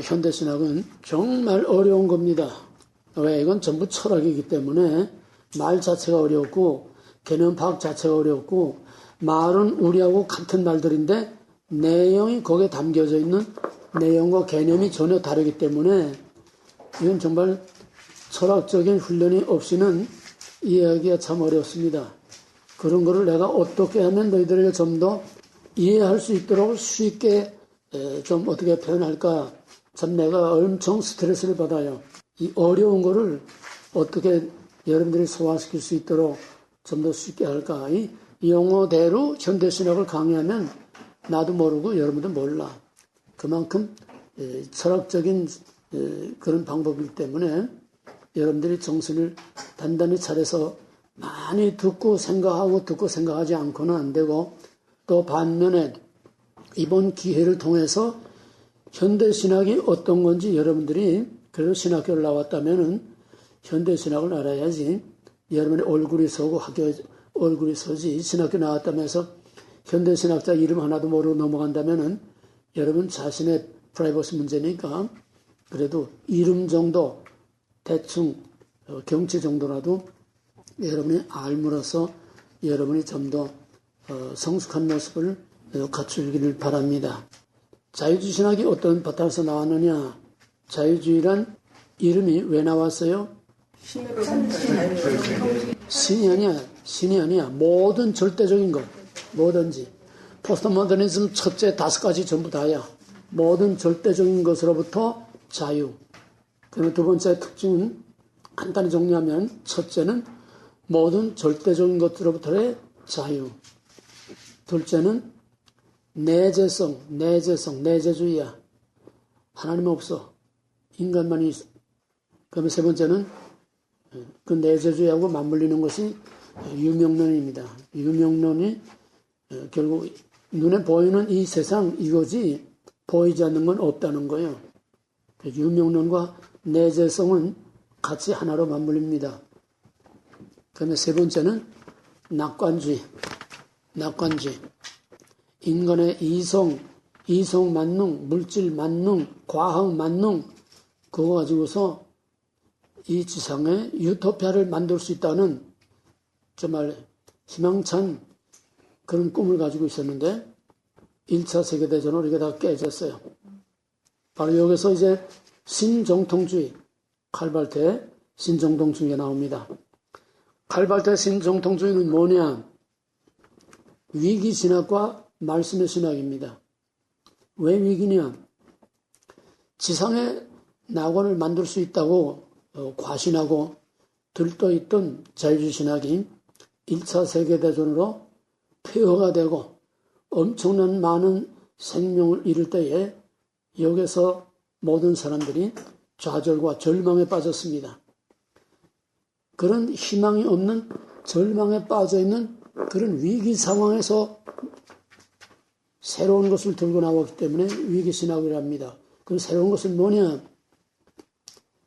현대신학은 정말 어려운 겁니다. 왜? 이건 전부 철학이기 때문에 말 자체가 어렵고 개념 파악 자체가 어렵고 말은 우리하고 같은 말들인데 내용이 거기에 담겨져 있는 내용과 개념이 전혀 다르기 때문에 이건 정말 철학적인 훈련이 없이는 이해하기가 참 어렵습니다. 그런 거를 내가 어떻게 하면 너희들에게 좀 더 이해할 수 있도록 쉽게 좀 어떻게 표현할까 참 내가 엄청 스트레스를 받아요. 이 어려운 거를 어떻게 여러분들이 소화시킬 수 있도록 좀 더 쉽게 할까. 이 용어대로 현대신학을 강의하면 나도 모르고 여러분도 몰라. 그만큼 철학적인 그런 방법이기 때문에 여러분들이 정신을 단단히 차려서 많이 듣고 생각하지 않고는 안 되고 또 반면에 이번 기회를 통해서 현대신학이 어떤 건지 여러분들이 그래도 신학교를 나왔다면은 현대신학을 알아야지 여러분의 얼굴이 서고 학교 얼굴이 서지 신학교 나왔다면서 현대신학자 이름 하나도 모르고 넘어간다면은 여러분 자신의 프라이버시 문제니까 그래도 이름 정도 대충 경치 정도라도 여러분이 알므로써 여러분이 좀 더 성숙한 모습을 갖추기를 바랍니다. 자유주의신학이 어떤 바탕에서 나왔느냐? 자유주의란 이름이 왜 나왔어요? 신이 아니야. 모든 절대적인 것, 뭐든지. 포스트모더니즘 첫째 5가지 전부 다야. 모든 절대적인 것으로부터 자유. 그리고 두 번째 특징은 간단히 정리하면 첫째는 모든 절대적인 것으로부터의 자유. 둘째는 내재성, 내재주의야. 하나님 없어. 인간만이 있어. 그러면 세 번째는 그 내재주의하고 맞물리는 것이 유명론입니다. 유명론이 결국 눈에 보이는 이 세상 이거지 보이지 않는 건 없다는 거예요. 유명론과 내재성은 같이 하나로 맞물립니다. 그다음에 세 번째는 낙관주의. 인간의 이성 만능, 물질 만능, 과학 만능 그거 가지고서 이 지상에 유토피아를 만들 수 있다는 정말 희망찬 그런 꿈을 가지고 있었는데 1차 세계대전으로 이게 다 깨졌어요. 바로 여기서 이제 신정통주의, 칼발트의 신정통주의가 나옵니다. 칼발트의 신정통주의는 뭐냐? 위기신학과 말씀의 신학입니다. 왜 위기냐? 지상에 낙원을 만들 수 있다고 과신하고 들떠있던 자유주의 신학이 1차 세계대전으로 폐허가 되고 엄청난 많은 생명을 잃을 때에 여기서 모든 사람들이 좌절과 절망에 빠졌습니다. 그런 희망이 없는 절망에 빠져있는 그런 위기 상황에서 새로운 것을 들고 나왔기 때문에 위기신학이라 합니다. 그럼 새로운 것은 뭐냐?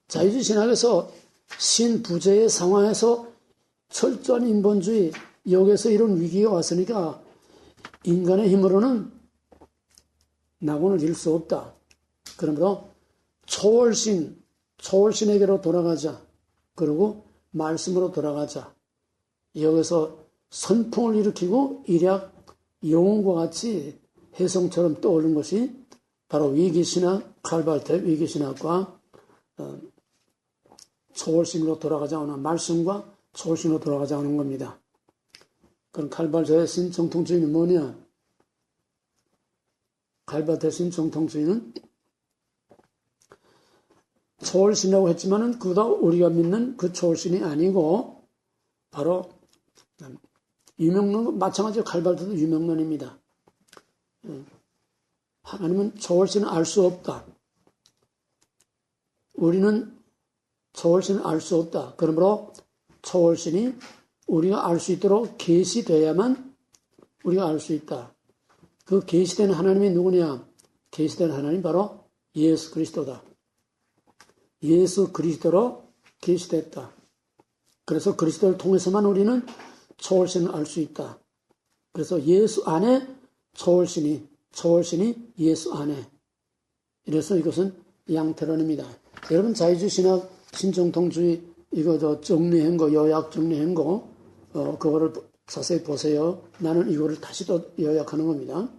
자유주의 신학에서 신부재의 상황에서 철저한 인본주의, 여기서 이런 위기가 왔으니까 인간의 힘으로는 낙원을 이룰 수 없다. 그러므로 초월신에게로 돌아가자. 그리고 말씀으로 돌아가자. 여기서 선풍을 일으키고 일약 영혼과 같이 혜성처럼 떠오른 것이 바로 위기신학, 칼발트의 위기신학과 초월신으로 돌아가자는 말씀과 초월신으로 돌아가자는 겁니다. 그럼 칼발트의 신정통주의는 뭐냐? 칼발트의 신정통주의는 초월신이라고 했지만은 그보다 우리가 믿는 그 초월신이 아니고 바로 유명론, 마찬가지로 칼발트도 유명론입니다. 하나님은 초월신을 알 수 없다. 우리는 초월신을 알 수 없다. 그러므로 초월신이 우리가 알 수 있도록 계시되어야만 우리가 알 수 있다. 그 계시된 하나님이 누구냐? 계시된 하나님 바로 예수 그리스도다. 예수 그리스도로 계시됐다. 그래서 그리스도를 통해서만 우리는 초월신을 알 수 있다. 그래서 예수 안에 초월신이 예수 안에. 이래서 이것은 양태론입니다. 여러분 자유주의신학, 신정통주의 이거 정리한 거, 요약 정리한 거 그거를 자세히 보세요. 나는 이거를 다시 또 요약하는 겁니다.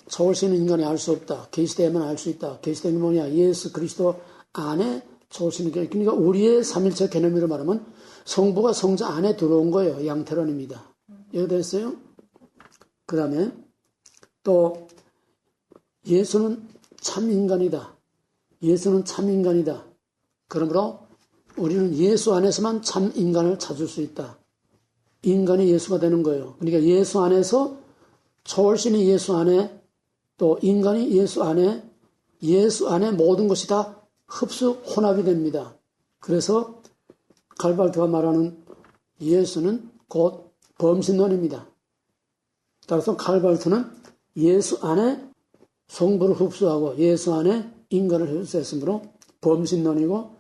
초월신은 인간이 알 수 없다. 계시되야만 알 수 있다. 계시된 게 뭐냐? 예수 그리스도 안에 초월신은, 그러니까 우리의 삼일체 개념으로 말하면 성부가 성자 안에 들어온 거예요. 양태론입니다. 이해됐어요? 그 다음에 또 예수는 참 인간이다. 예수는 참 인간이다. 그러므로 우리는 예수 안에서만 참 인간을 찾을 수 있다. 인간이 예수가 되는 거예요. 그러니까 예수 안에서 초월신이 예수 안에, 또 인간이 예수 안에 모든 것이 다 흡수 혼합이 됩니다. 그래서 칼발트가 말하는 예수는 곧 범신론입니다. 따라서 칼발트는 예수 안에 성부를 흡수하고 예수 안에 인간을 흡수했으므로 범신론이고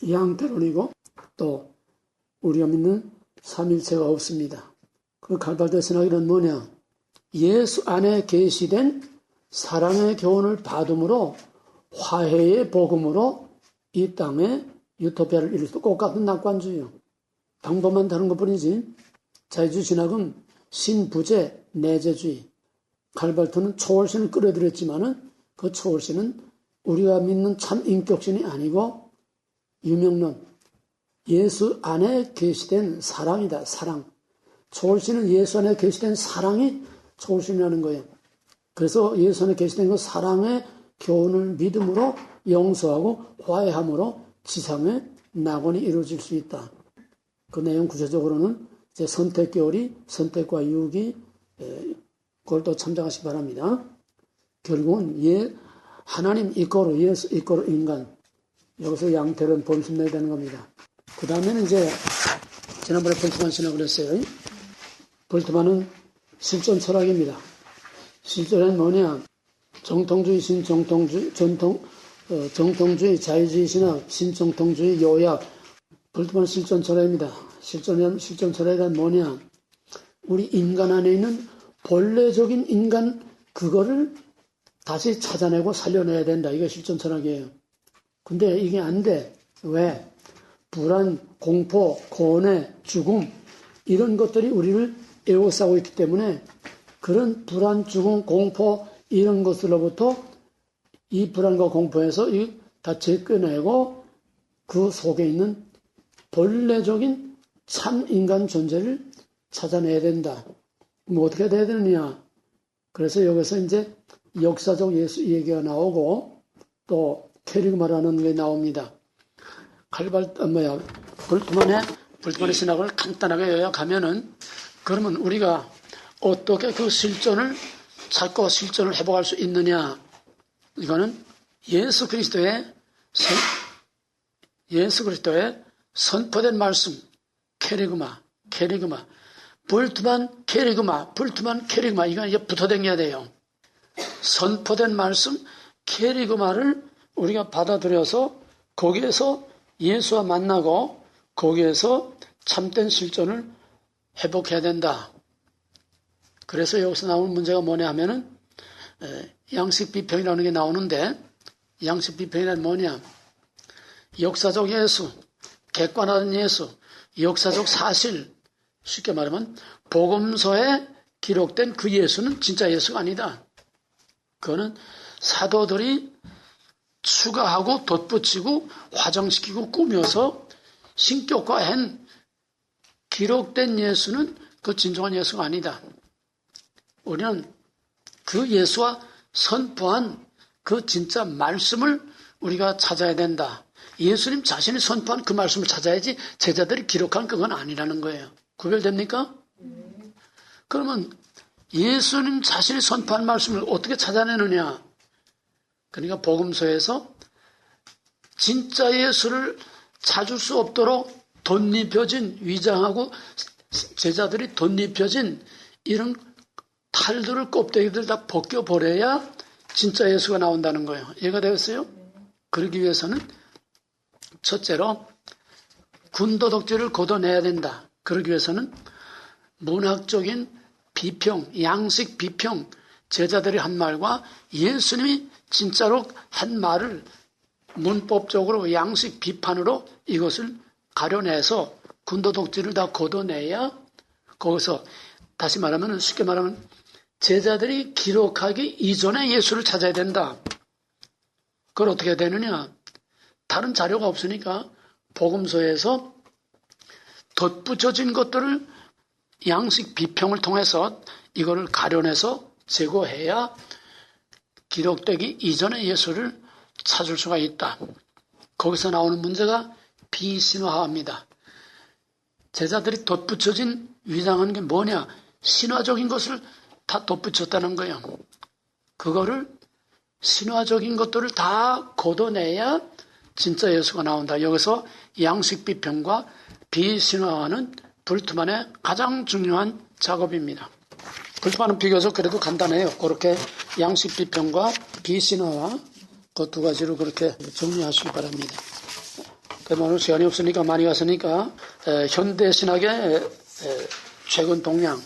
양태론이고 또 우리가 믿는 삼일체가 없습니다. 그 칼발트의 신학이란 뭐냐? 예수 안에 계시된 사랑의 교훈을 받음으로 화해의 복음으로 이 땅에 유토피아를 이룰 수 있고 똑같은 낙관주의요. 방법만 다른 것뿐이지. 자유주의 신학은 신부재 내재주의. 칼발트는 초월신을 끌어들였지만은 그 초월신은 우리가 믿는 참 인격신이 아니고 유명론. 예수 안에 계시된 사랑이다. 사랑. 초월신은 예수 안에 계시된 사랑이 초월신이라는 거예요. 그래서 예수 안에 계시된 그 사랑의 교훈을 믿음으로 용서하고 화해함으로 지상의 낙원이 이루어질 수 있다. 그 내용 구체적으로는 이제 선택교리, 선택과 유기, 그걸 또 참작하시기 바랍니다. 결국은 하나님 이꼬르 예수 이꼬르 인간. 여기서 양태론 범신론이 되는 겁니다. 그 다음에는 이제 지난번에 볼트만 신학을 했어요. 볼트만은 실존 철학입니다. 실존은 뭐냐? 정통주의, 신정통주의, 정통주의, 자유주의 신학, 신정통주의 요약. 볼트만 실존 철학입니다. 실존 철학이란 뭐냐? 우리 인간 안에 있는 본래적인 인간 그거를 다시 찾아내고 살려내야 된다. 이게 실존 철학이에요. 근데 이게 안 돼. 왜? 불안, 공포, 고뇌, 죽음 이런 것들이 우리를 에워싸고 있기 때문에 그런 불안, 죽음, 공포 이런 것으로부터 이 불안과 공포에서 다 제껴내고 그 속에 있는 본래적인 참 인간 존재를 찾아내야 된다. 뭐 어떻게 돼야 되느냐? 그래서 여기서 이제 역사적 예수 얘기가 나오고 또 캐리그마라는 게 나옵니다. 볼트만의 신학을 간단하게 요약하면은 그러면 우리가 어떻게 그 실존을 찾고 실존을 회복할 수 있느냐? 이거는 예수 그리스도의 선포된 말씀, 캐리그마. 볼트만 캐리그마. 이건 이제 붙어 다녀야 돼요. 선포된 말씀, 캐리그마를 우리가 받아들여서 거기에서 예수와 만나고 거기에서 참된 실존을 회복해야 된다. 그래서 여기서 나오는 문제가 뭐냐 하면은 양식 비평이라는 게 나오는데 양식 비평이란 뭐냐? 역사적 예수, 객관화된 예수, 역사적 사실, 쉽게 말하면 복음서에 기록된 그 예수는 진짜 예수가 아니다. 그거는 사도들이 추가하고 덧붙이고 화장시키고 꾸며서 신격화한 기록된 예수는 그 진정한 예수가 아니다. 우리는 그 예수와 선포한 그 진짜 말씀을 우리가 찾아야 된다. 예수님 자신이 선포한 그 말씀을 찾아야지 제자들이 기록한 그건 아니라는 거예요. 구별됩니까? 그러면 예수님 자신이 선포한 말씀을 어떻게 찾아내느냐? 그러니까 복음서에서 진짜 예수를 찾을 수 없도록 덧입혀진 위장하고 제자들이 덧입혀진 이런 탈들을 껍데기들 다 벗겨버려야 진짜 예수가 나온다는 거예요. 이해가 되었어요? 그러기 위해서는 첫째로 군도덕질을 걷어내야 된다. 그러기 위해서는 문학적인 비평, 양식 비평, 제자들이 한 말과 예수님이 진짜로 한 말을 문법적으로 양식 비판으로 이것을 가려내서 군더독지를 다 걷어내야 거기서 다시 말하면 쉽게 말하면 제자들이 기록하기 이전에 예수를 찾아야 된다. 그걸 어떻게 되느냐? 다른 자료가 없으니까 복음서에서 덧붙여진 것들을 양식 비평을 통해서 이거를 가려내서 제거해야 기록되기 이전에 예수를 찾을 수가 있다. 거기서 나오는 문제가 비신화입니다. 제자들이 덧붙여진 위장한 게 뭐냐? 신화적인 것을 다 덧붙였다는 거예요. 그거를 신화적인 것들을 다 걷어내야 진짜 예수가 나온다. 여기서 양식 비평과 비신화화는 불트만의 가장 중요한 작업입니다. 불트만은 비교적 그래도 간단해요. 그렇게 양식 비평과 비신화화 그 두 가지로 그렇게 정리하시기 바랍니다. 오늘 시간이 없으니까 많이 갔으니까 현대신학의 최근 동향,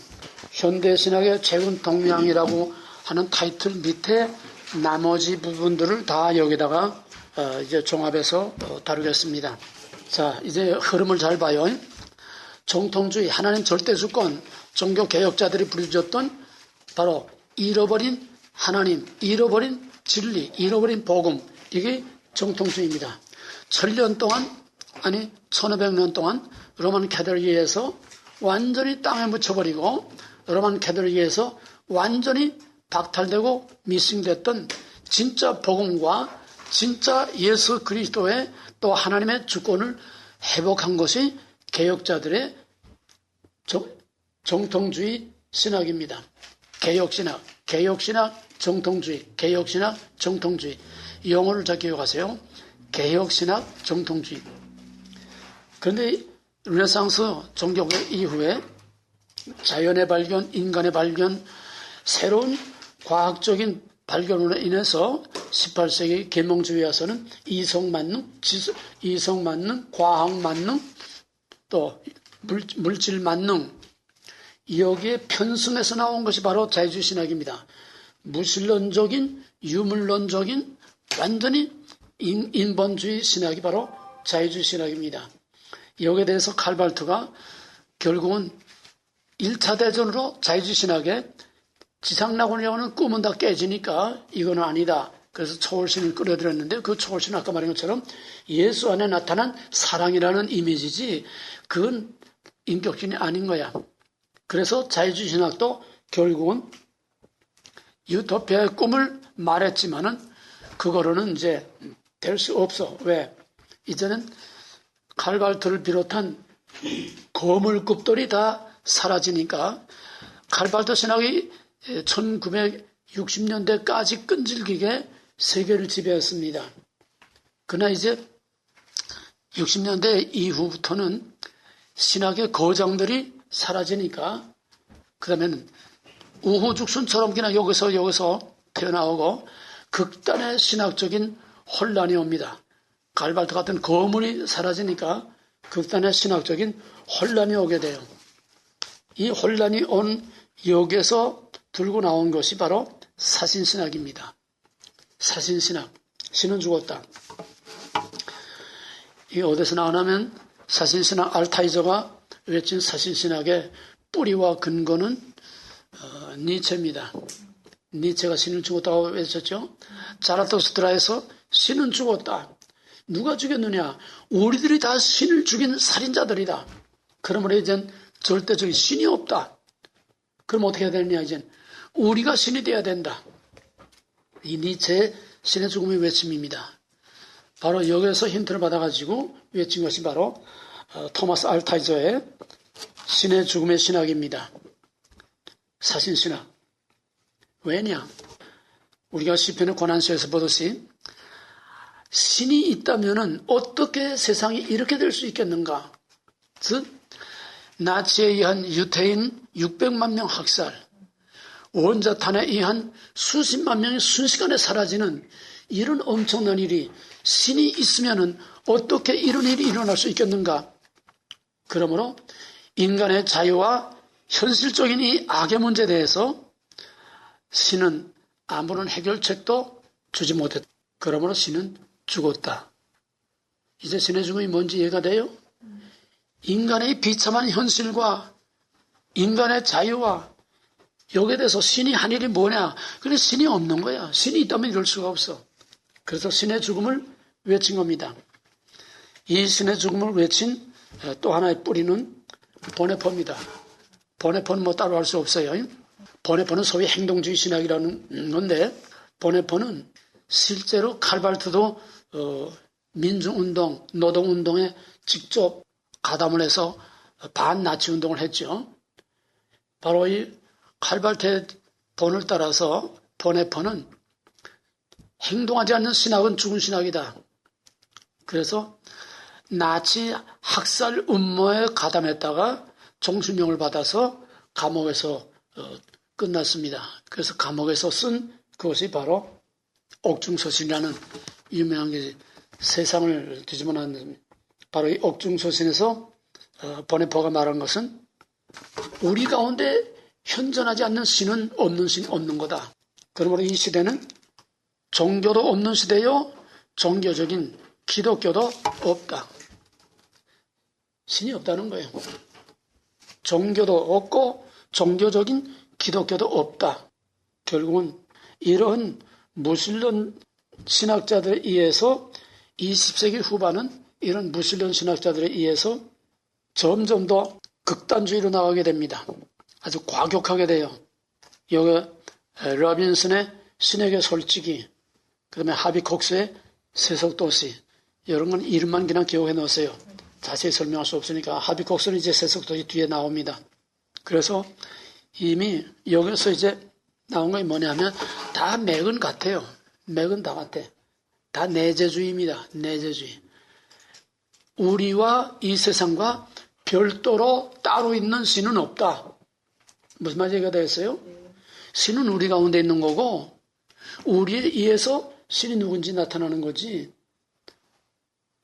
현대신학의 최근 동향이라고 하는 타이틀 밑에 나머지 부분들을 다 여기다가 이제 종합해서 다루겠습니다. 자, 이제 흐름을 잘 봐요. 정통주의, 하나님 절대주권, 종교개혁자들이 부르짖었던 바로 잃어버린 하나님, 잃어버린 진리, 잃어버린 복음, 이게 정통주의입니다. 1000년 동안, 아니 1500년 동안 로만 캐톨릭에서 완전히 땅에 묻혀버리고 로만 캐톨릭에서 완전히 박탈되고 미싱됐던 진짜 복음과 진짜 예수 그리스도의 또 하나님의 주권을 회복한 것이 개혁자들의 정통주의 신학입니다. 개혁신학, 정통주의, 개혁신학, 정통주의. 영어를 잘 기억하세요. 개혁신학, 정통주의. 그런데 르네상스 종교개혁 이후에 자연의 발견, 인간의 발견, 새로운 과학적인 발견으로 인해서 18세기 계몽주의에 와서는 이성만능, 과학만능, 또 물질만능, 여기에 편승해서 나온 것이 바로 자유주의 신학입니다. 무신론적인, 유물론적인, 완전히 인본주의 신학이 바로 자유주의 신학입니다. 여기에 대해서 칼발트가 결국은 1차 대전으로 자유주의 신학의 지상낙원이라고 하는 꿈은 다 깨지니까 이건 아니다. 그래서 초월신을 끌어들였는데 그 초월신은 아까 말한 것처럼 예수 안에 나타난 사랑이라는 이미지지 그건 인격신이 아닌 거야. 그래서 자유주의 신학도 결국은 유토피아의 꿈을 말했지만은 그거로는 이제 될 수 없어. 왜? 이제는 칼발트를 비롯한 거물급들이 다 사라지니까 칼발트 신학이 1960년대까지 끈질기게 세계를 지배했습니다. 그러나 이제 60년대 이후부터는 신학의 거장들이 사라지니까 그 다음에는 우후죽순처럼 그냥 여기서 튀어나오고 극단의 신학적인 혼란이 옵니다. 칼발트 같은 거물이 사라지니까 극단의 신학적인 혼란이 오게 돼요. 이 혼란이 온 여기에서 들고 나온 것이 바로 사신신학입니다. 사신신학. 신은 죽었다. 이게 어디서 나오냐면 사신신학 알타이저가 외친 사신신학의 뿌리와 근거는 니체입니다. 니체가 신을 죽었다고 외쳤죠. 자라토스트라에서 신은 죽었다. 누가 죽였느냐? 우리들이 다 신을 죽인 살인자들이다. 그러므로 이젠 절대적인 신이 없다. 그럼 어떻게 해야 되느냐? 이젠 우리가 신이 돼야 된다. 이 니체의 신의 죽음의 외침입니다. 바로 여기에서 힌트를 받아가지고 외친 것이 바로 토마스 알타이저의 신의 죽음의 신학입니다. 사신신학. 왜냐? 우리가 시편의 고난서에서 보듯이 신이 있다면 어떻게 세상이 이렇게 될 수 있겠는가? 즉 나치에 의한 유태인 600만 명 학살, 원자탄에 의한 수십만 명이 순식간에 사라지는 이런 엄청난 일이 신이 있으면 어떻게 이런 일이 일어날 수 있겠는가? 그러므로 인간의 자유와 현실적인 이 악의 문제에 대해서 신은 아무런 해결책도 주지 못했다. 그러므로 신은 죽었다. 이제 신의 죽음이 뭔지 이해가 돼요? 인간의 비참한 현실과 인간의 자유와 여기에 대해서 신이 한 일이 뭐냐? 그래 신이 없는 거야. 신이 있다면 이럴 수가 없어. 그래서 신의 죽음을 외친 겁니다. 이 신의 죽음을 외친 또 하나의 뿌리는 보네포입니다. 보네포는 뭐 따로 할 수 없어요. 보네포는 소위 행동주의 신학이라는 건데 보네포는 실제로 칼발트도 민중운동, 노동운동에 직접 가담을 해서 반나치 운동을 했죠. 바로 이 칼발트의 본을 따라서 보네포는 행동하지 않는 신학은 죽은 신학이다. 그래서 나치 학살 음모에 가담했다가 종신형을 받아서 감옥에서 끝났습니다. 그래서 감옥에서 쓴 그것이 바로 옥중서신이라는 유명한 게 세상을 뒤집어 놨는 바로 이 옥중서신에서 보네포가 말한 것은 우리 가운데 현존하지 않는 신은 없는 신 없는 거다. 그러므로 이 시대는 종교도 없는 시대요. 종교적인 기독교도 없다. 신이 없다는 거예요. 종교도 없고 종교적인 기독교도 없다. 결국은 이런 무신론 신학자들에 의해서 20세기 후반은 이런 무신론 신학자들에 의해서 점점 더 극단주의로 나가게 됩니다. 아주 과격하게 돼요. 여기 러빈슨의 신에게 솔직히, 그 다음에 하비 콕스의 세속도시, 이런 건 이름만 그냥 기억해 놓으세요. 자세히 설명할 수 없으니까. 하비 콕스는 이제 세속도시 뒤에 나옵니다. 그래서 이미 여기서 이제 나온 게 뭐냐면 다 맥은 같아요. 맥은 다 같아. 다 내재주의입니다. 내재주의. 우리와 이 세상과 별도로 따로 있는 신은 없다. 무슨 말인지 이해가 되겠어요? 신은 우리 가운데 있는 거고 우리에 의해서 신이 누군지 나타나는 거지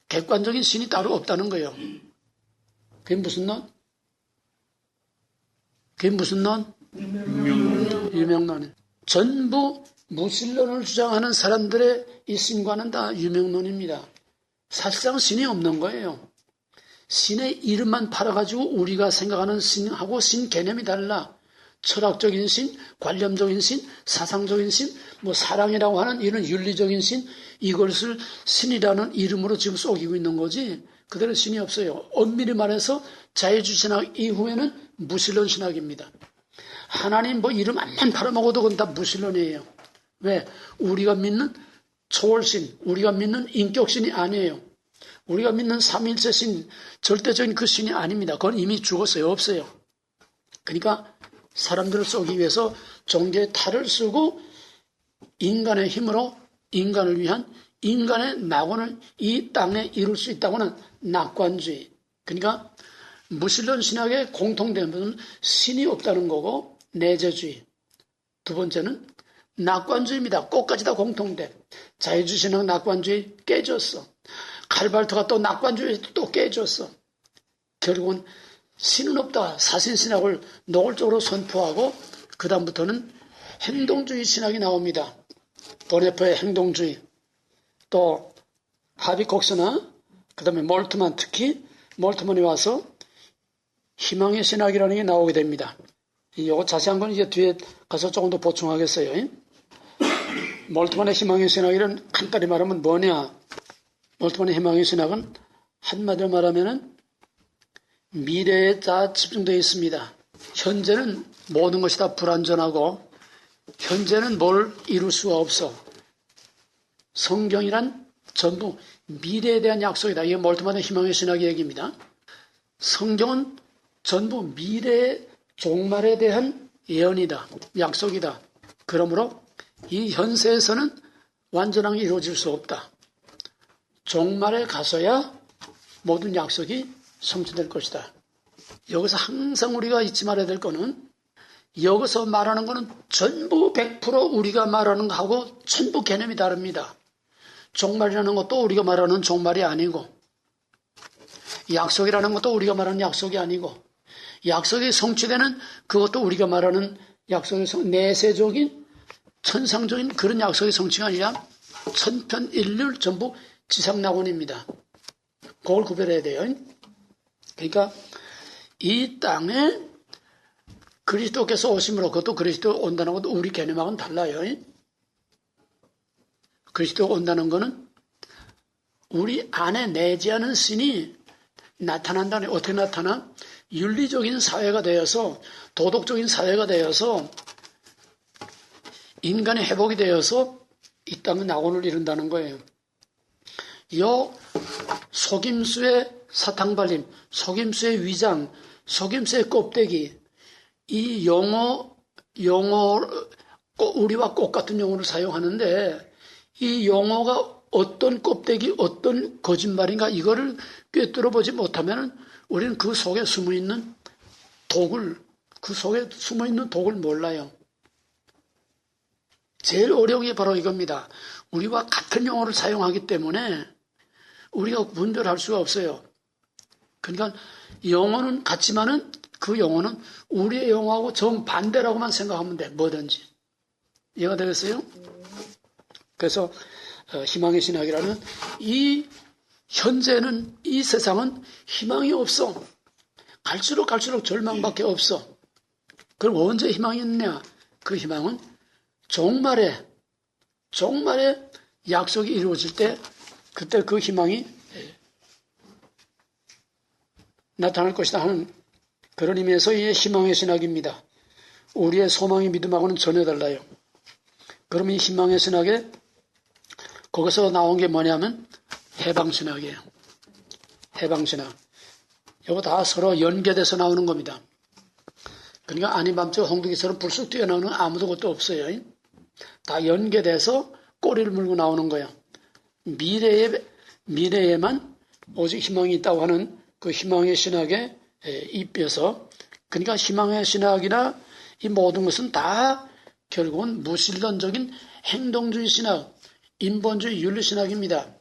객관적인 신이 따로 없다는 거예요. 그게 무슨 론? 그게 무슨 론? 유명론. 전부 무신론을 주장하는 사람들의 이 신과는 다 유명론입니다. 사실상 신이 없는 거예요. 신의 이름만 팔아가지고 우리가 생각하는 신하고 신 개념이 달라. 철학적인 신, 관념적인 신, 사상적인 신, 뭐 사랑이라고 하는 이런 윤리적인 신, 이것을 신이라는 이름으로 지금 속이고 있는 거지 그대로 신이 없어요. 엄밀히 말해서 자유주의 신학 이후에는 무신론 신학입니다. 하나님 뭐 이름 안만 팔아먹어도 그건 다 무신론이에요. 왜? 우리가 믿는 초월신, 우리가 믿는 인격신이 아니에요. 우리가 믿는 삼일체 신, 절대적인 그 신이 아닙니다. 그건 이미 죽었어요. 없어요. 그러니까 사람들을 쏘기 위해서 종교의 탈을 쓰고 인간의 힘으로 인간을 위한 인간의 낙원을 이 땅에 이룰 수 있다고는 낙관주의. 그러니까 무신론 신학의 공통점은 신이 없다는 거고 내재주의. 두 번째는 낙관주의입니다. 꽃까지 다 공통돼. 자유주의 신학 낙관주의 깨졌어. 칼발트가 또 낙관주의 또 깨졌어. 결국은 신은 없다. 사신신학을 노골적으로 선포하고 그 다음부터는 행동주의 신학이 나옵니다. 보네포의 행동주의, 또 하비 콕스나 그 다음에 몰트만, 특히 몰트만이 와서 희망의 신학이라는 게 나오게 됩니다. 이거 자세한 건 이제 뒤에 가서 조금 더 보충하겠어요. 몰트만의 희망의 신학이란 간단히 말하면 뭐냐? 몰트만의 희망의 신학은 한마디로 말하면은 미래에 다 집중되어 있습니다. 현재는 모든 것이 다 불완전하고 현재는 뭘 이룰 수가 없어. 성경이란 전부 미래에 대한 약속이다. 이게 몰트만의 희망의 신학의 얘기입니다. 성경은 전부 미래의 종말에 대한 예언이다. 약속이다. 그러므로 이 현세에서는 완전하게 이루어질 수 없다. 종말에 가서야 모든 약속이 성취될 것이다. 여기서 항상 우리가 잊지 말아야 될 거는 여기서 말하는 거는 전부 100% 우리가 말하는 거하고 전부 개념이 다릅니다. 종말이라는 것도 우리가 말하는 종말이 아니고 약속이라는 것도 우리가 말하는 약속이 아니고 약속이 성취되는 그것도 우리가 말하는 약속의 내세적인 천상적인 그런 약속의 성취가 아니라 천편일률 전부 지상낙원입니다. 그걸 구별해야 돼요. 그러니까 이 땅에 그리스도께서 오심으로, 그것도 그리스도 온다는 것도 우리 개념하고는 달라요. 그리스도 온다는 것은 우리 안에 내재하는 신이 나타난다는, 어떻게 나타나? 윤리적인 사회가 되어서, 도덕적인 사회가 되어서, 인간의 회복이 되어서 이 땅의 낙원을 이룬다는 거예요. 요 속임수의 사탕발림, 속임수의 위장, 속임수의 껍데기, 이 용어, 우리와 꽃 같은 용어를 사용하는데, 이 용어가 어떤 껍데기, 어떤 거짓말인가, 이거를 꿰뚫어 보지 못하면 우리는 그 속에 숨어 있는 독을 몰라요. 제일 어려운 게 바로 이겁니다. 우리와 같은 용어를 사용하기 때문에 우리가 분별할 수가 없어요. 그러니까 영어는 같지만은 그 영어는 우리의 영어하고 정반대라고만 생각하면 돼. 뭐든지. 이해가 되겠어요? 그래서 희망의 신학이라는 이 현재는, 이 세상은 희망이 없어. 갈수록 절망밖에 없어. 그럼 언제 희망이 있느냐? 그 희망은 종말에 약속이 이루어질 때, 그때 그 희망이 나타날 것이다 하는 그런 의미에서 이 희망의 신학입니다. 우리의 소망의 믿음하고는 전혀 달라요. 그럼 이 희망의 신학에 거기서 나온 게 뭐냐면 해방신학이에요. 해방신학. 이거 다 서로 연계돼서 나오는 겁니다. 그러니까 아닌 밤중 홍두기처럼 불쑥 뛰어나오는 아무도 것도 없어요. 다 연계돼서 꼬리를 물고 나오는 거예요. 미래에만 오직 희망이 있다고 하는 그 희망의 신학에 입혀서, 그러니까 희망의 신학이나 이 모든 것은 다 결국은 무신론적인 행동주의 신학, 인본주의 윤리신학입니다.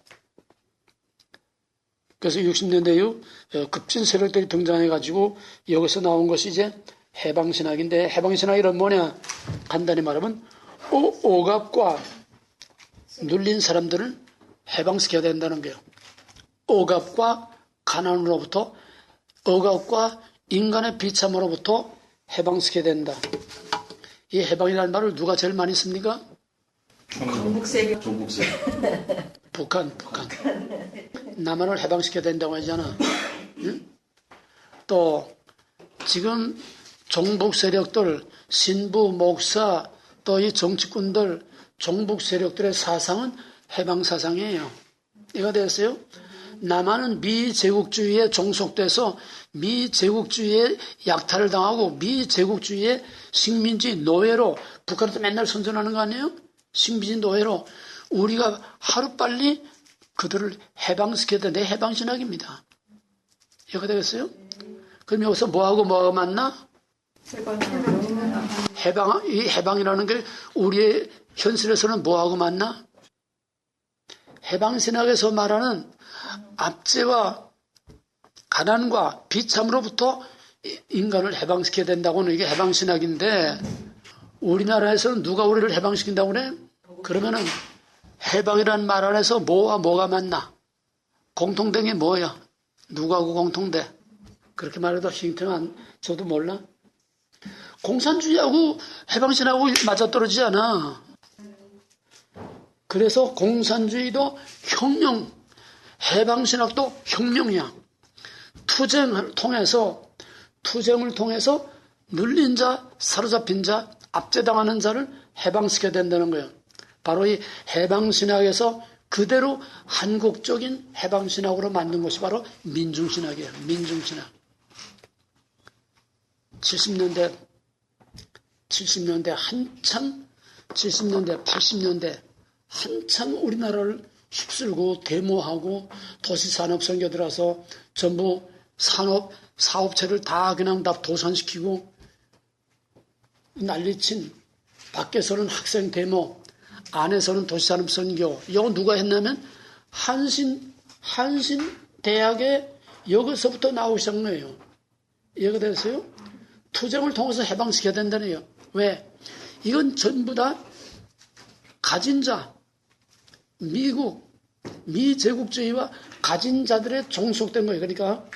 그래서 60년대 이후 급진 세력들이 등장해가지고 여기서 나온 것이 이제 해방신학인데, 해방신학이란 뭐냐? 간단히 말하면 억압과 눌린 사람들을 해방시켜야 된다는 거예요. 억압과 가난으로부터, 억압과 인간의 비참으로부터 해방시켜야 된다. 이 해방이라는 말을 누가 제일 많이 씁니까? 종북세력. 북한. 남한을 해방시켜야 된다고 하잖아. 응? 또 지금 종북 세력들, 신부, 목사, 또 이 정치꾼들, 종북 세력들의 사상은 해방 사상이에요. 이해가 되었어요? 남한은 미제국주의에 종속돼서 미제국주의에 약탈을 당하고 미제국주의의 식민지 노예로, 북한에서 맨날 선전하는 거 아니에요? 식민지 노예로. 우리가 하루빨리 그들을 해방시켜야 되는데 해방신학입니다. 이해가 되겠어요? 그럼 여기서 뭐하고 맞나? 이 해방이라는 게 우리의 현실에서는 뭐하고 맞나? 해방신학에서 말하는 압제와 가난과 비참으로부터 인간을 해방시켜야 된다고는 이게 해방신학인데, 우리나라에서는 누가 우리를 해방시킨다고 그래? 그러면은 해방이라는 말 안에서 뭐와 뭐가 맞나? 공통된 게 뭐야? 누구하고 공통돼? 그렇게 말해도 힌트는 저도 몰라. 공산주의하고 해방신하고 맞아떨어지지 않아. 그래서 공산주의도 혁명, 해방신학도 혁명이야. 투쟁을 통해서 눌린 자, 사로잡힌 자, 압제당하는 자를 해방시켜야 된다는 거예요. 바로 이 해방신학에서 그대로 한국적인 해방신학으로 만든 것이 바로 민중신학이에요. 민중신학. 70년대 80년대 한참 우리나라를 휩쓸고 데모하고 도시산업 선교 들어서 전부 사업체를 다 그냥 다 도산시키고 난리친, 밖에서는 학생 데모, 안에서는 도시산업 선교. 이거 누가 했냐면 한신 대학에 여기서부터 나오기 시작한 거예요. 이해가 되세요? 투쟁을 통해서 해방시켜야 된다네요. 왜? 이건 전부 다 가진 자, 미제국주의와 가진 자들의 종속된 거예요. 그러니까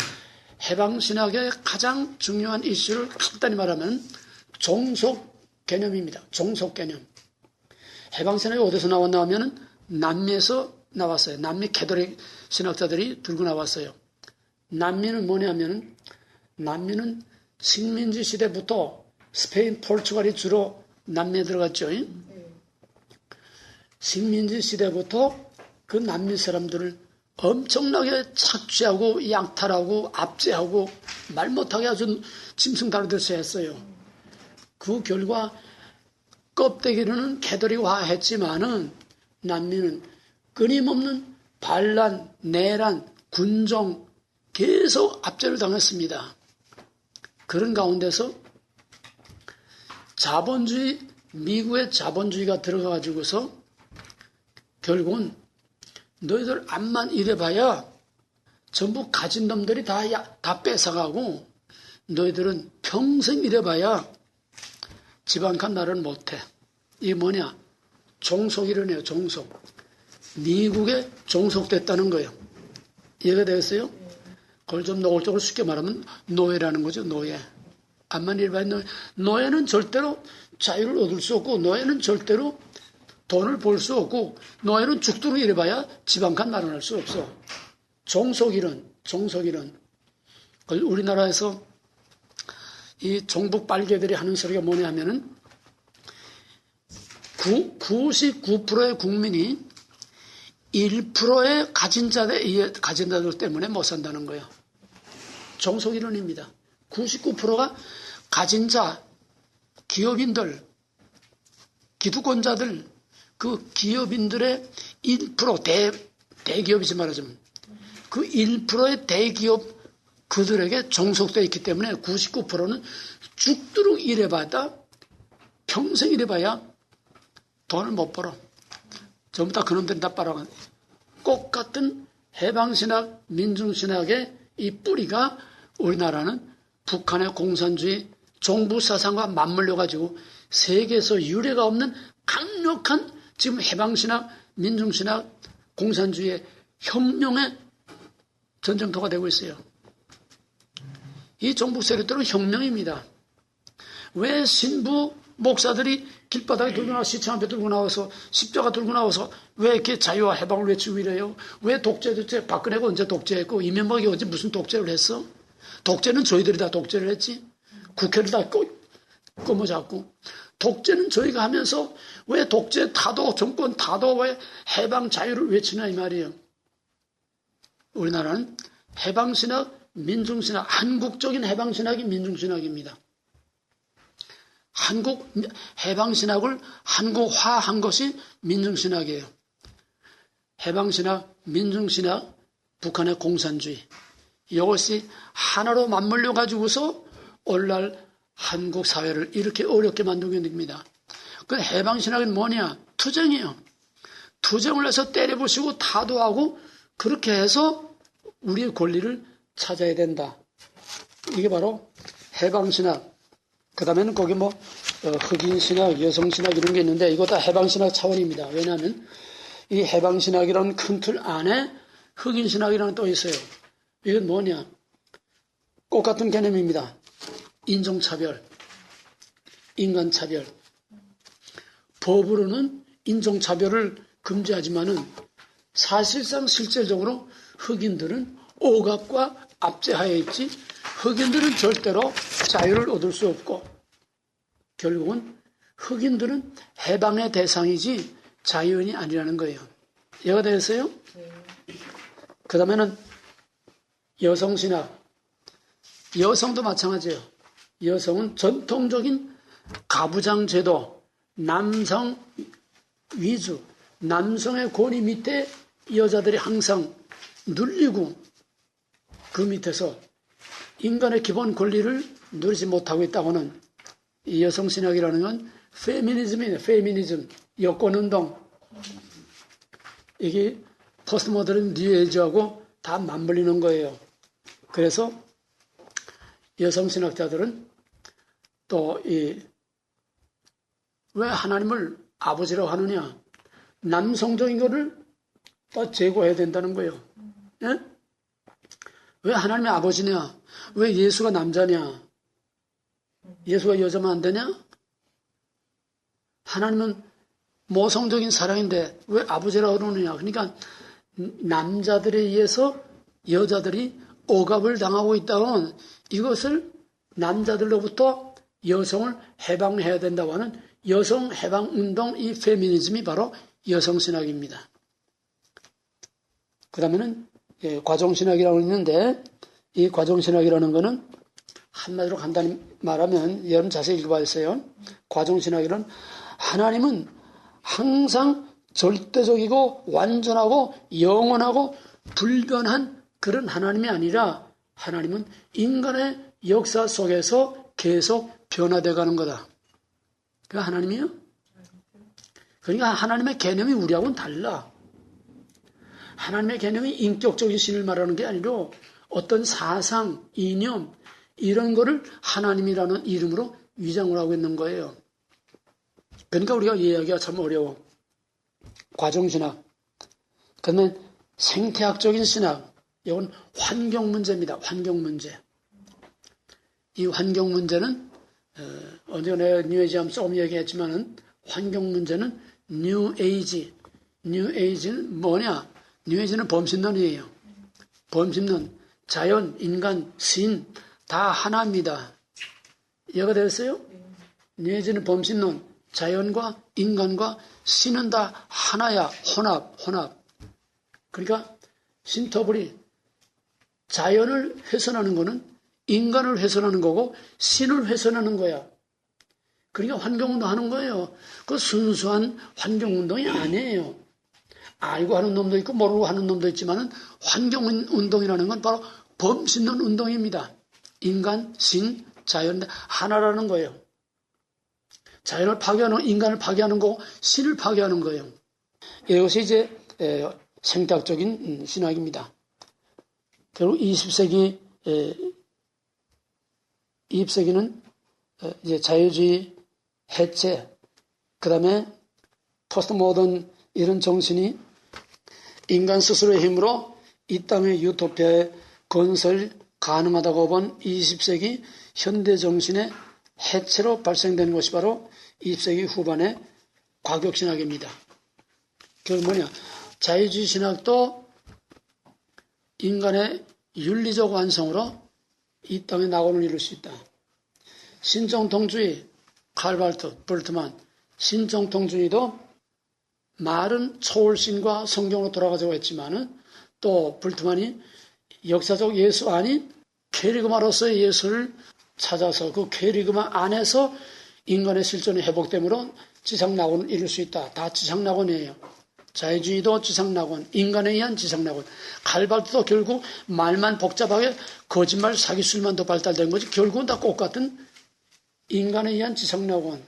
해방신학의 가장 중요한 이슈를 간단히 말하면 종속 개념입니다. 종속 개념. 해방신학이 어디서 나왔나 하면은 남미에서 나왔어요. 남미 캐톨릭 신학자들이 들고 나왔어요. 남미는 뭐냐면은 남미는 식민지 시대부터 스페인, 포르투갈이 주로 남미에 들어갔죠. 식민지 시대부터 그 남미 사람들을 엄청나게 착취하고 양탈하고 압제하고 말 못하게 아주 짐승 다루듯이 했어요. 그 결과 껍데기로는 캐톨릭화했지만은 남미는 끊임없는 반란, 내란, 군종 계속 압제를 당했습니다. 그런 가운데서 자본주의, 미국의 자본주의가 들어가가지고서 결국은 너희들 암만 이래봐야 전부 가진 놈들이 다 뺏어가고 너희들은 평생 이래봐야 집 한 칸 나를 못해. 이게 뭐냐? 종속이라네요. 종속. 미국에 종속됐다는 거예요. 이해가 되겠어요? 그걸 좀 노골적으로 쉽게 말하면 노예라는 거죠. 노예. 암만 이래봐야 노예. 노예는 절대로 자유를 얻을 수 없고 노예는 절대로 돈을 벌 수 없고 노예는 죽도록 이래봐야 집 한 칸 마련할 수 없어. 종속이론. 우리나라에서 이 종북 빨개들이 하는 소리가 뭐냐 하면은 99%의 국민이 1%의 가진 자들 때문에 못 산다는 거예요. 종속이론입니다. 99%가 가진 자, 기업인들, 기득권자들, 그 기업인들의 1%, 대기업이지 말하자면 그 1%의 대기업 그들에게 종속되어 있기 때문에 99%는 죽도록 일해봐야 평생 일해봐야 돈을 못 벌어. 전부 다 그놈들이 다 빨아간 꼭 같은 해방신학, 민중신학의 이 뿌리가 우리나라는 북한의 공산주의 종부사상과 맞물려가지고 세계에서 유례가 없는 강력한 지금 해방신학, 민중신학, 공산주의의 혁명의 전쟁터가 되고 있어요. 이 종북 세력들은 혁명입니다. 왜 신부 목사들이 길바닥에 들고 나와서 시청 앞에 들고 나와서 십자가 들고 나와서 왜 이렇게 자유와 해방을 외치고 이래요? 왜 독재 박근혜가 언제 독재했고 이명박이 언제 무슨 독재를 했어? 독재는 저희들이 다 독재를 했지. 국회를 다 꼬머잡고 독재는 저희가 하면서 왜 독재 타도 정권 타도 왜 해방 자유를 외치나 이 말이에요. 우리나라는 해방신학, 민중신학, 한국적인 해방신학이 민중신학입니다. 한국 해방신학을 한국화한 것이 민중신학이에요. 해방신학, 민중신학, 북한의 공산주의 이것이 하나로 맞물려 가지고서 오늘날 한국 사회를 이렇게 어렵게 만들게 됩니다. 그 해방신학은 뭐냐? 투쟁이에요. 투쟁을 해서 때려부시고 타도하고 그렇게 해서 우리의 권리를 찾아야 된다. 이게 바로 해방신학. 그 다음에는 거기 흑인신학, 여성신학 이런 게 있는데 이거 다 해방신학 차원입니다. 왜냐하면 이 해방신학이라는 큰 틀 안에 흑인신학이라는 또 있어요. 이건 뭐냐? 똑같은 개념입니다. 인종차별, 인간차별. 법으로는 인종차별을 금지하지만은 사실상 실질적으로 흑인들은 억압과 압제하에 있지 흑인들은 절대로 자유를 얻을 수 없고 결국은 흑인들은 해방의 대상이지 자유인이 아니라는 거예요. 이해가 되겠어요? 그 다음에는 여성신학. 여성도 마찬가지예요. 여성은 전통적인 가부장 제도, 남성 위주, 남성의 권위 밑에 여자들이 항상 눌리고 그 밑에서 인간의 기본 권리를 누리지 못하고 있다고는 이 여성신학이라는 건 페미니즘이에요. 페미니즘, 여권운동. 이게 포스트모더른 뉴에이지하고 다 맞물리는 거예요. 그래서 여성신학자들은 또 왜 하나님을 아버지라고 하느냐? 남성적인 것을 다 제거해야 된다는 거예요. 예? 왜 하나님의 아버지냐? 왜 예수가 남자냐? 예수가 여자면 안 되냐? 하나님은 모성적인 사랑인데 왜 아버지라고 그러느냐? 그러니까 남자들에 의해서 여자들이 억압을 당하고 있다면 이것을 남자들로부터 여성을 해방해야 된다고 하는 여성 해방 운동, 이 페미니즘이 바로 여성신학입니다. 그 다음에는 과정신학이라고 있는데, 이 과정신학이라는 거는 한마디로 간단히 말하면 여러분 자세히 읽어봐주세요. 과정신학이란 하나님은 항상 절대적이고 완전하고 영원하고 불변한 그런 하나님이 아니라 하나님은 인간의 역사 속에서 계속 변화되어 가는 거다. 그게 하나님이요? 그러니까 하나님의 개념이 우리하고는 달라. 하나님의 개념이 인격적인 신을 말하는 게 아니라 어떤 사상, 이념 이런 거를 하나님이라는 이름으로 위장을 하고 있는 거예요. 그러니까 우리가 이해하기가 참 어려워. 과정신학. 그러면 생태학적인 신학. 이건 환경 문제입니다. 환경 문제. 이 환경 문제는 언제 내가 뉴에이지 하면 조금 얘기했지만은 환경 문제는 뉴에이지. 뉴에이지는 뭐냐? 뉴에이지는 범신론이에요. 범신론, 자연, 인간, 신 다 하나입니다. 이해가 되었어요? 뉴에이지는 범신론, 자연과 인간과 신은 다 하나야. 혼합. 그러니까 신터블이 자연을 훼손하는 거는 인간을 훼손하는 거고 신을 훼손하는 거야. 그러니까 환경운동 하는 거예요. 그 순수한 환경운동이 아니에요. 알고 하는 놈도 있고 모르고 하는 놈도 있지만은 환경운동이라는 건 바로 범신론 운동입니다. 인간, 신, 자연 하나라는 거예요. 자연을 파괴하는 인간을 파괴하는 거고 신을 파괴하는 거예요. 이것이 이제 생태학적인 신학입니다. 결국 20세기는 이제 자유주의 해체, 그 다음에 포스트 모던 이런 정신이 인간 스스로의 힘으로 이 땅의 유토피아의 건설 가능하다고 본 20세기 현대 정신의 해체로 발생된 것이 바로 20세기 후반의 과격신학입니다. 그게 뭐냐? 자유주의 신학도 인간의 윤리적 완성으로 이 땅의 낙원을 이룰 수 있다. 신정통주의, 칼발트, 볼트만, 신정통주의도 말은 초월신과 성경으로 돌아가자고 했지만은 또 볼트만이 역사적 예수 아닌 캐리그마로서의 예수를 찾아서 그 캐리그마 안에서 인간의 실존이 회복됨으로 지상낙원을 이룰 수 있다. 다 지상낙원이에요. 자유주의도 지상낙원, 인간에 의한 지상낙원. 칼발트도 결국 말만 복잡하게 거짓말, 사기술만 더 발달된 거지 결국은 다 똑같은 인간에 의한 지상낙원.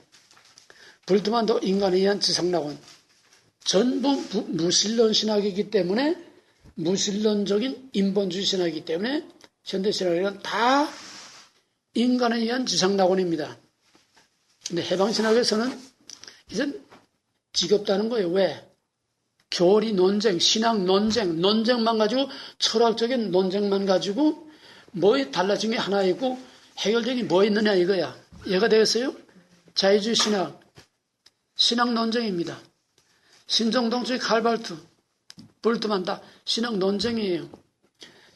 볼트만도 인간에 의한 지상낙원. 전부 무신론 신학이기 때문에 무신론적인 인본주의 신학이기 때문에 현대신학은 다 인간에 의한 지상낙원입니다. 근데 해방신학에서는 이젠 지겹다는 거예요. 왜? 교리 논쟁, 신학 논쟁만 가지고 철학적인 논쟁만 가지고 뭐 달라진 게 하나 있고 해결된 게 뭐 있느냐 이거야. 이해가 되겠어요? 자유주의 신학 논쟁입니다. 신정통주의 칼발트, 볼트만 다 신학 논쟁이에요.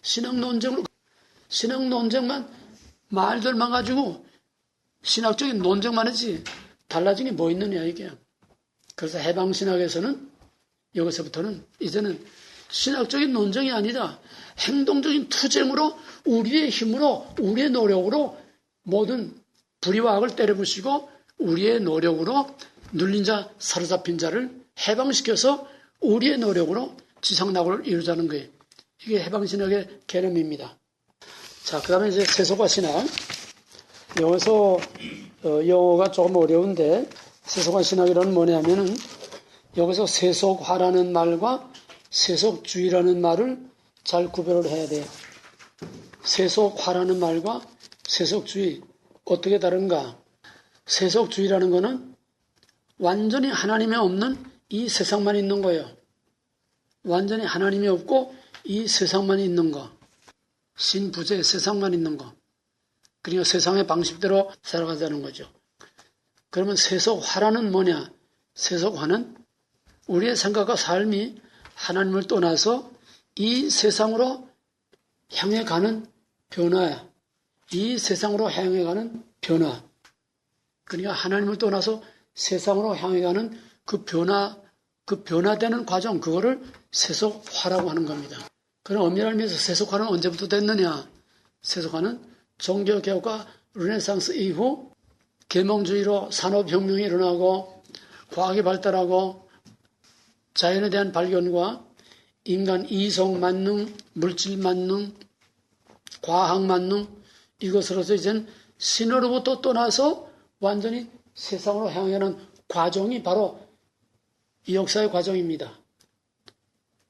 신학 논쟁만 말들만 가지고 신학적인 논쟁만 하지 달라진 게 뭐 있느냐 이게. 그래서 해방신학에서는 여기서부터는 이제는 신학적인 논쟁이 아니라 행동적인 투쟁으로 우리의 힘으로 우리의 노력으로 모든 불의와 악을 때려부시고 우리의 노력으로 눌린 자 사로잡힌 자를 해방시켜서 우리의 노력으로 지상낙원을 이루자는 거예요. 이게 해방신학의 개념입니다. 자, 그 다음에 이제 세속화 신학. 여기서 영어가 조금 어려운데 세속화 신학이라는 뭐냐면은 여기서 세속화라는 말과 세속주의라는 말을 잘 구별을 해야 돼요. 세속화라는 말과 세속주의 어떻게 다른가? 세속주의라는 거는 완전히 하나님이 없는 이 세상만 있는 거예요. 완전히 하나님이 없고 이 세상만 있는 거. 신부재 세상만 있는 거. 그러니까 세상의 방식대로 살아가자는 거죠. 그러면 세속화라는 뭐냐? 세속화는 우리의 생각과 삶이 하나님을 떠나서 이 세상으로 향해 가는 변화야. 이 세상으로 향해 가는 변화. 그러니까 하나님을 떠나서 세상으로 향해 가는 그 변화되는 과정, 그거를 세속화라고 하는 겁니다. 그럼 엄밀한 의미에서 세속화는 언제부터 됐느냐? 세속화는 종교개혁과 르네상스 이후 계몽주의로 산업혁명이 일어나고 과학이 발달하고 자연에 대한 발견과 인간 이성 만능, 물질 만능, 과학 만능, 이것으로서 이젠 신으로부터 떠나서 완전히 세상으로 향하는 과정이 바로 이 역사의 과정입니다.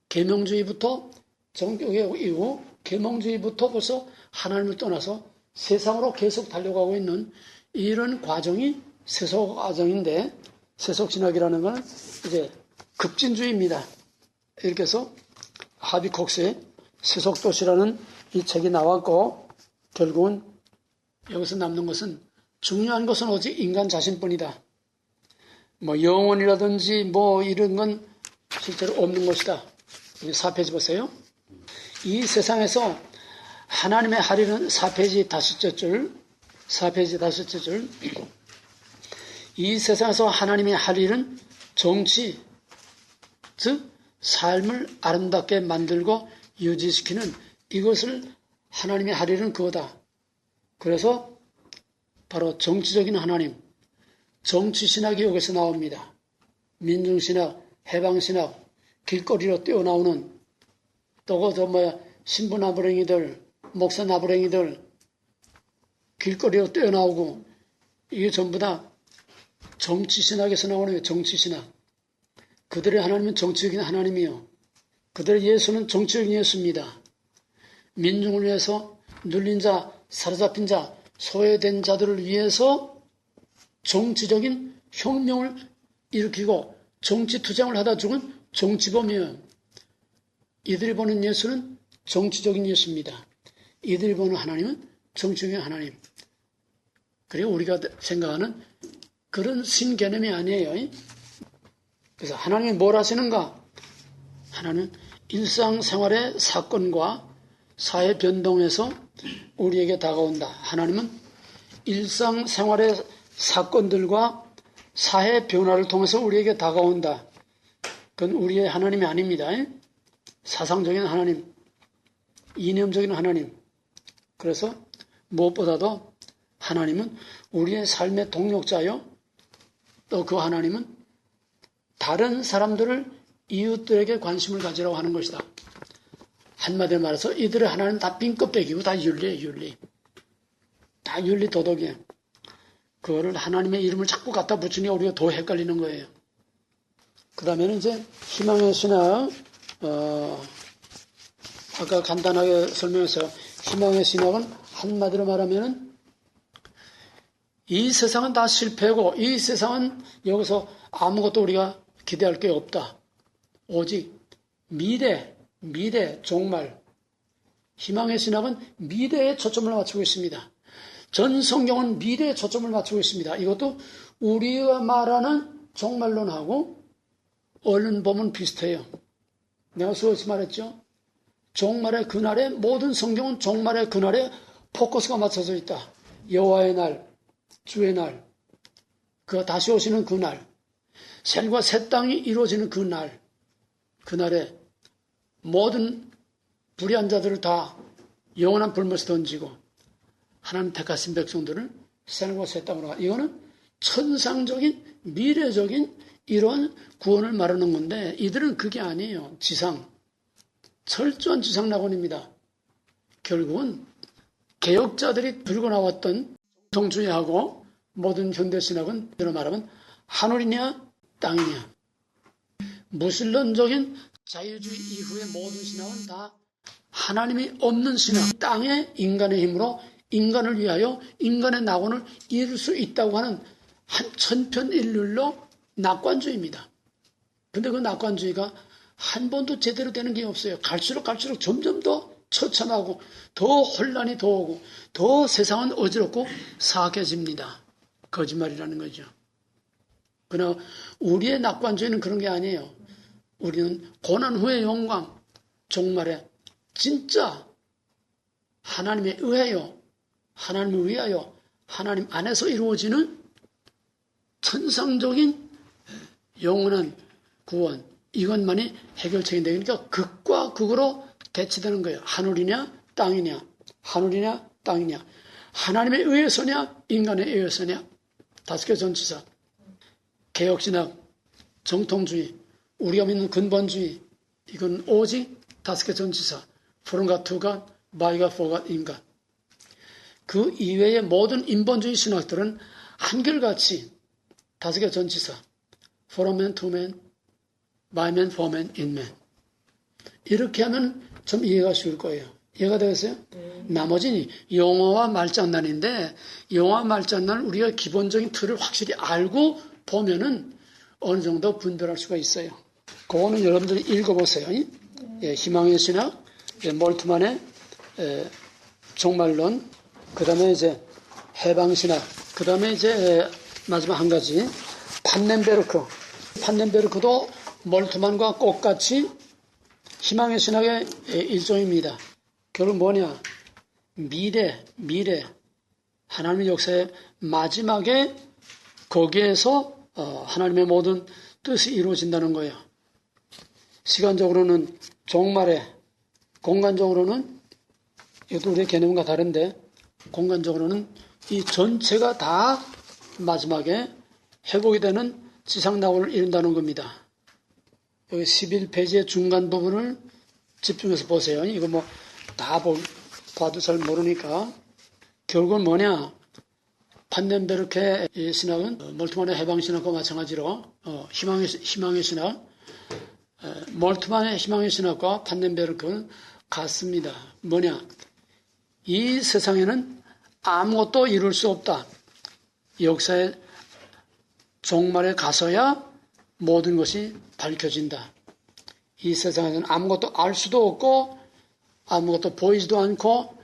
계명주의부터 종교개혁 이후 계명주의부터 벌써 하나님을 떠나서 세상으로 계속 달려가고 있는 이런 과정이 세속 과정인데, 세속신학이라는 것은 이제 급진주의입니다. 이렇게 해서 하비콕스의 세속도시라는 이 책이 나왔고, 결국은 여기서 남는 것은, 중요한 것은 오직 인간 자신뿐이다. 뭐 영혼이라든지 뭐 이런 건 실제로 없는 것이다. 4페이지 보세요. 이 세상에서 하나님의 할일은 4페이지 5째 줄, 4페이지 5째 줄. 이 세상에서 하나님의 할일은 정치, 즉 삶을 아름답게 만들고 유지시키는, 이것을 하나님의 할일은 그거다. 그래서 바로 정치적인 하나님, 정치신학이 여기서 나옵니다. 민중신학, 해방신학, 길거리로 뛰어나오는, 또 신부 나부랭이들, 목사 나부랭이들 길거리로 뛰어나오고, 이게 전부 다 정치신학에서 나오는 거예요. 정치신학. 그들의 하나님은 정치적인 하나님이요, 그들의 예수는 정치적인 예수입니다. 민중을 위해서 눌린 자, 사로잡힌 자, 소외된 자들을 위해서 정치적인 혁명을 일으키고 정치 투쟁을 하다 죽은 정치범이에요. 이들이 보는 예수는 정치적인 예수입니다. 이들이 보는 하나님은 정치적인 하나님. 그리고 우리가 생각하는 그런 신개념이 아니에요. 그래서 하나님이 뭘 하시는가? 하나님은 일상생활의 사건과 사회 변동에서 우리에게 다가온다. 하나님은 일상생활의 사건들과 사회 변화를 통해서 우리에게 다가온다. 그건 우리의 하나님이 아닙니다. 사상적인 하나님, 이념적인 하나님. 그래서 무엇보다도 하나님은 우리의 삶의 동력자요, 또 그 하나님은 다른 사람들을, 이웃들에게 관심을 가지라고 하는 것이다. 한마디로 말해서 이들의 하나님은 다 빈껍데기고 다 윤리예요, 윤리. 다 윤리 도덕이에요. 그거를 하나님의 이름을 자꾸 갖다 붙이니까 우리가 더 헷갈리는 거예요. 그 다음에는 이제 희망의 신학, 아까 간단하게 설명했어요. 희망의 신학은 한마디로 말하면은 이 세상은 다 실패고, 이 세상은 여기서 아무것도 우리가 기대할 게 없다. 오직 미래, 종말. 희망의 신학은 미래에 초점을 맞추고 있습니다. 전 성경은 미래에 초점을 맞추고 있습니다. 이것도 우리가 말하는 종말론하고 얼른 보면 비슷해요. 내가 수없이 말했죠. 종말의 그날에, 모든 성경은 종말의 그날에 포커스가 맞춰져 있다. 여호와의 날, 주의 날, 그 다시 오시는 그날, 셀과 새 땅이 이루어지는 그날, 그날에 모든 불의한 자들을 다 영원한 불못에 던지고 하나님 택하신 백성들을 셀과 새 땅으로 가. 이거는 천상적인 미래적인 이런 구원을 말하는 건데, 이들은 그게 아니에요. 지상, 철저한 지상 낙원입니다. 결국은 개혁자들이 들고 나왔던 정주의하고 모든 현대신학은 이로 말하면 하늘이냐 땅이냐, 무신론적인 자유주의 이후의 모든 신학은 다 하나님이 없는 신학, 땅의 인간의 힘으로 인간을 위하여 인간의 낙원을 이룰 수 있다고 하는 한 천편일률로 낙관주의입니다. 근데 그 낙관주의가 한 번도 제대로 되는 게 없어요. 갈수록 점점 더 처참하고 더 혼란이 더 오고 더 세상은 어지럽고 사악해집니다. 거짓말이라는 거죠. 그러나 우리의 낙관주의는 그런 게 아니에요. 우리는 고난 후의 영광, 종말에 진짜 하나님에 의하여, 하나님을 위하여, 하나님 안에서 이루어지는 천상적인 영원한 구원, 이것만이 해결책인데, 그러니까 극과 극으로 대치되는 거예요. 하늘이냐 땅이냐, 하늘이냐 땅이냐, 하나님에 의해서냐 인간에 의해서냐. 5개 전치사, 개혁신학, 정통주의, 우리가 믿는 근본주의, 이건 오직 5개 전치사, 프롬과 투가, 바이가 포가 인간. 그 이외의 모든 인본주의 신학들은 한결같이 5개 전치사, 프롬맨, 투맨, 바이맨, 포맨, 인맨. 이렇게 하면 좀 이해가 쉬울 거예요. 이해가 되겠어요? 나머지는 용어와 말장난인데, 용어와 말장난을 우리가 기본적인 틀을 확실히 알고 보면은 어느 정도 분별할 수가 있어요. 그거는 여러분들이 읽어보세요. 예, 희망의 신학, 예, 몰트만의 종말론, 그 다음에 이제 해방신학, 그 다음에 이제 마지막 한 가지, 판넨베르크. 판넨베르크도 몰트만과 똑같이 희망의 신학의 일종입니다. 결국 뭐냐? 미래, 하나님의 역사의 마지막에 거기에서 하나님의 모든 뜻이 이루어진다는 거예요. 시간적으로는 종말에, 공간적으로는 이것도 우리의 개념과 다른데, 공간적으로는 이 전체가 다 마지막에 회복이 되는 지상낙원을 이룬다는 겁니다. 여기 11페이지의 중간 부분을 집중해서 보세요. 이거 뭐 다 봐도 잘 모르니까. 결국은 뭐냐? 판넨베르크의 신학은 몰트만의 해방신학과 마찬가지로 희망의 신학, 몰트만의 희망의 신학과 판넨베르크는 같습니다. 뭐냐? 이 세상에는 아무것도 이룰 수 없다. 역사의 종말에 가서야 모든 것이 밝혀진다. 이 세상에서는 아무것도 알 수도 없고 아무것도 보이지도 않고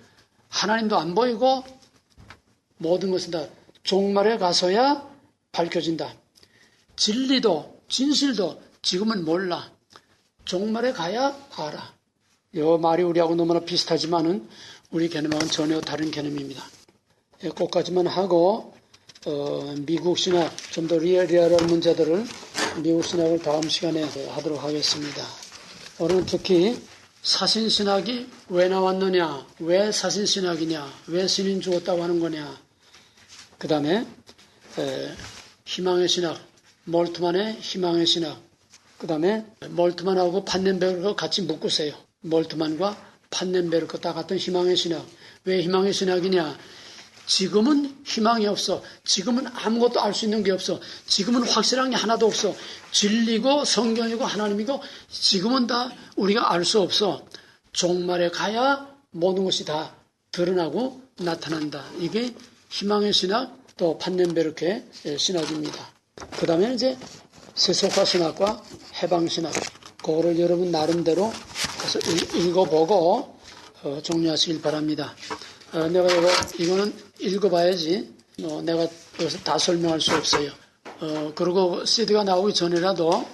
하나님도 안 보이고 모든 것은 다 종말에 가서야 밝혀진다. 진리도 진실도 지금은 몰라. 종말에 가야 알아. 이 말이 우리하고 너무나 비슷하지만은 우리 개념하고는 전혀 다른 개념입니다. 꼭까지만 하고 미국 신학, 좀 더 리얼한 문제들을 미국 신학을 다음 시간에 하도록 하겠습니다. 오늘은 특히 사신신학이 왜 나왔느냐, 왜 사신신학이냐, 왜 신인 죽었다고 하는 거냐, 그 다음에 희망의 신학, 몰트만의 희망의 신학, 그 다음에 몰트만하고 판넨베르크 같이 묶으세요. 몰트만과 판넨베르크 다 같은 희망의 신학. 왜 희망의 신학이냐? 지금은 희망이 없어. 지금은 아무것도 알 수 있는 게 없어. 지금은 확실한 게 하나도 없어. 진리고 성경이고 하나님이고 지금은 다 우리가 알 수 없어. 종말에 가야 모든 것이 다 드러나고 나타난다. 이게 희망의 신학, 또 판넨베르크의 신학입니다. 그 다음에 이제 세속화 신학과 해방 신학, 그거를 여러분 나름대로 가서 읽어보고 종료하시길 바랍니다. 내가 이거는 읽어봐야지 내가 여기서 다 설명할 수 없어요. 그리고 CD가 나오기 전이라도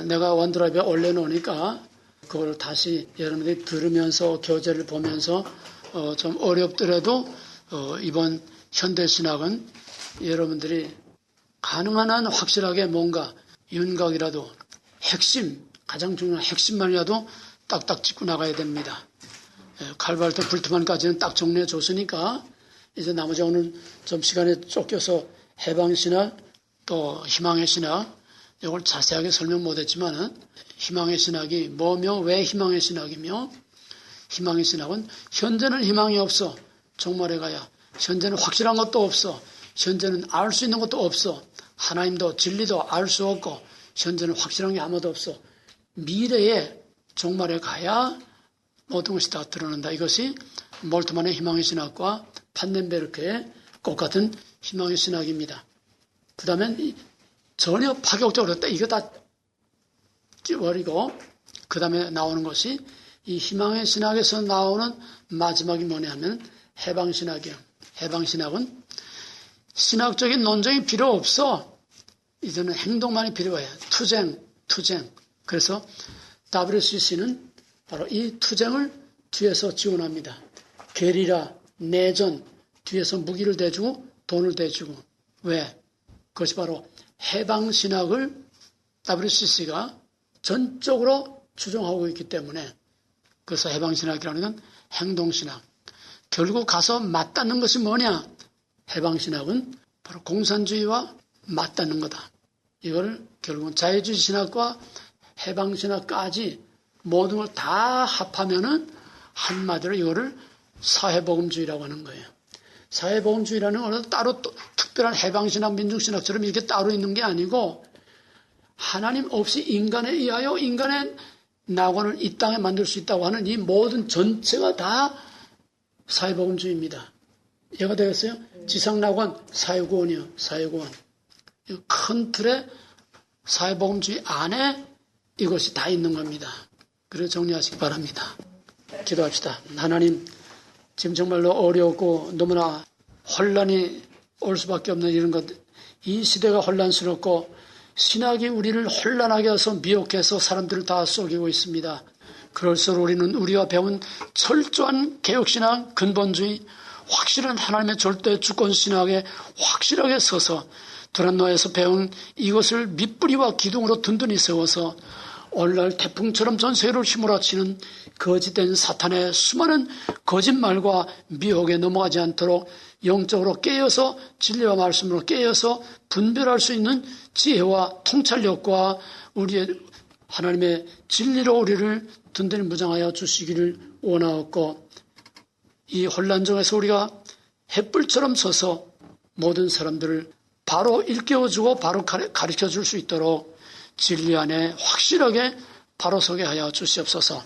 내가 원드라이브에 올려놓으니까 그걸 다시 여러분들이 들으면서 교재를 보면서 좀 어렵더라도 이번 현대신학은 여러분들이 가능한 한 확실하게 뭔가 윤곽이라도 핵심, 가장 중요한 핵심만이라도 딱딱 짚고 나가야 됩니다. 칼발트 불트만까지는 딱 정리해 줬으니까 이제 나머지 오늘 좀 시간에 쫓겨서 해방신학 또 희망의 신학 이걸 자세하게 설명 못했지만은 희망의 신학이 뭐며 왜 희망의 신학이며 희망의 신학은 현재는 희망이 없어. 종말에 가야 현재는 확실한 것도 없어. 현재는 알 수 있는 것도 없어. 하나님도 진리도 알 수 없고 현재는 확실한 게 아무도 없어. 미래에 종말에 가야 모든 것이 다 드러난다. 이것이 몰트만의 희망의 신학과 판넨베르크의 똑같은 희망의 신학입니다. 그 다음에 전혀 파격적으로 이거 다 찌워버리고 그 다음에 나오는 것이 이 희망의 신학에서 나오는 마지막이 뭐냐 하면 해방신학이에요. 해방신학은 신학적인 논쟁이 필요 없어. 이제는 행동만이 필요해요. 투쟁. 그래서 WCC는 바로 이 투쟁을 뒤에서 지원합니다. 게리라, 내전, 뒤에서 무기를 대주고 돈을 대주고. 왜? 그것이 바로 해방신학을 WCC가 전적으로 추종하고 있기 때문에 그래서 해방신학이라는 건 행동신학. 결국 가서 맞닿는 것이 뭐냐? 해방신학은 바로 공산주의와 맞닿는 거다. 이걸 결국은 자유주의 신학과 해방신학까지 모든 걸 다 합하면은 한마디로 이거를 사회복음주의라고 하는 거예요. 사회복음주의라는 건 따로 특별한 해방신학, 민중신학처럼 이렇게 따로 있는 게 아니고 하나님 없이 인간에 의하여 인간의 낙원을 이 땅에 만들 수 있다고 하는 이 모든 전체가 다 사회복음주의입니다. 이해가 되겠어요? 지상낙원, 사회구원이요. 사회구원. 큰 틀의 사회복음주의 안에 이것이 다 있는 겁니다. 그래서 정리하시기 바랍니다. 기도합시다. 하나님, 지금 정말로 어렵고 너무나 혼란이 올 수밖에 없는 이런 것, 이 시대가 혼란스럽고 신학이 우리를 혼란하게 해서 미혹해서 사람들을 다 속이고 있습니다. 그럴수록 우리는 우리가 배운 철저한 개혁신학, 근본주의, 확실한 하나님의 절대 주권신학에 확실하게 서서 두란노에서 배운 이것을 밑뿌리와 기둥으로 든든히 세워서 오늘날 태풍처럼 전 세계를 휘몰아치는 거짓된 사탄의 수많은 거짓말과 미혹에 넘어가지 않도록 영적으로 깨어서 진리와 말씀으로 깨어서 분별할 수 있는 지혜와 통찰력과 우리의 하나님의 진리로 우리를 든든히 무장하여 주시기를 원하옵고 이 혼란 중에서 우리가 햇불처럼 서서 모든 사람들을 바로 일깨워주고 바로 가르쳐줄 수 있도록 진리 안에 확실하게 바로 서게 하여 주시옵소서.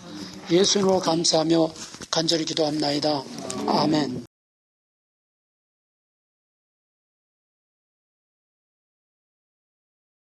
예수님으로 감사하며 간절히 기도합나이다. 아멘.